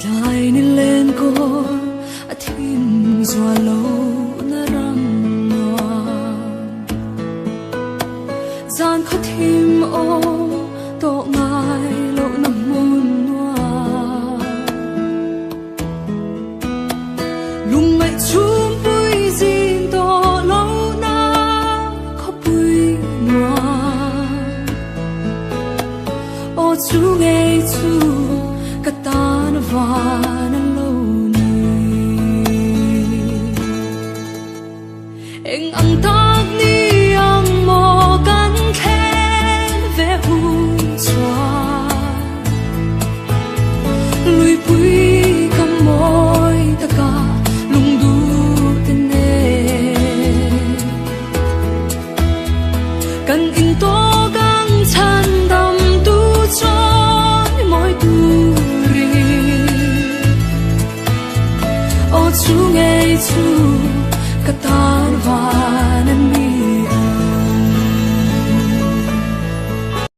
lại nên lên cô thêm gió lâu na răng hoa gian khó thêm ô tổ ngài lộ nằm môn hoa lùng ngại chung bùi gìn tổ lâu na khó bùi hoa ô chú nghe chú kata na vana lâu anh ang tag ni ang mo kan khen về hùng xoa lui bui cầm môi ta cả lung du tên nè cần in to gang chan đam tu chọn môi tu ri ô chú nghe chú kata